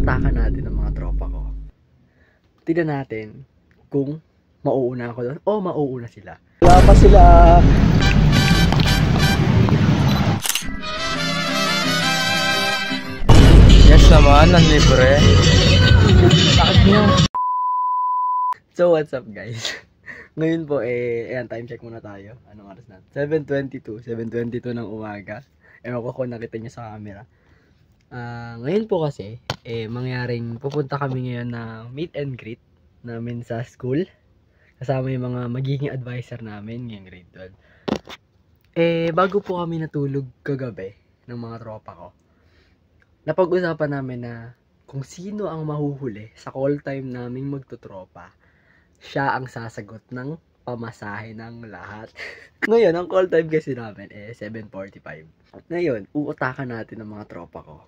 uutakan natin ng mga tropa ko. Tignan natin kung mauuna ako doon o mauuna sila. Wala pa sila. Yes naman, ang libre. Bakit nyo? So what's up guys? Ngayon po ayan, time check muna tayo. Anong oras na? 7:22 ng umaga. Ewan ko kung nakita nyo sa camera. Ngayon po kasi, mangyaring pupunta kami ngayon na meet and greet namin sa school. Kasama yung mga magiging advisor namin ngayong grade 12. Bago po kami natulog kagabi ng mga tropa ko, napag-usapan namin na kung sino ang mahuhuli sa call time naming magtutropa, siya ang sasagot ng pamasahe ng lahat. Ngayon, ang call time kasi namin 7:45. Ngayon, uutakan natin ng mga tropa ko.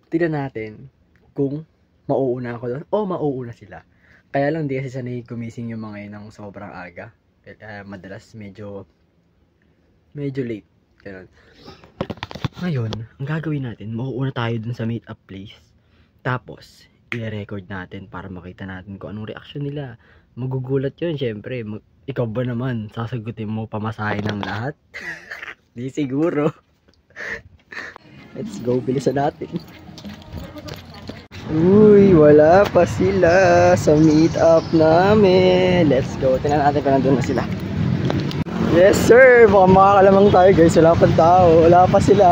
Tignan natin kung mauuna ako doon o mauuna sila. Kaya lang di kasi sanay gumising yung mga yun ng sobrang aga. Madalas medyo late. Ganun. Ngayon, ang gagawin natin, mauuna tayo dun sa meet up place. Tapos, i-record natin para makita natin kung anong reaction nila. Magugulat yun, syempre. Ikaw ba naman, sasagutin mo pamasahe ng lahat? Di siguro. Let's go, bilisan natin. Uy, wala pa sila sa meet up namin. Let's go, tingnan natin kung nandun na sila. Yes sir, baka makakalamang tayo guys. Wala pa tao, wala pa sila.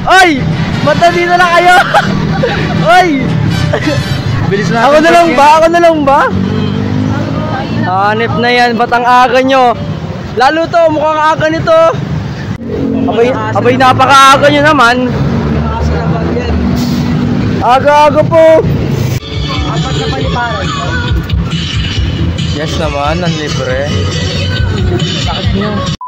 Oy! Mata dito na kayo! Oy! Bilis na. Ako na lang ba? Ako na lang ba? Hanip na yan, ba't ang aga nyo? Lalo to, mukhang aga nito. Abay napaka-aga nyo naman. Aga-aga po. Apat na paliparan. Yes naman, ang libre. Bakit nyo?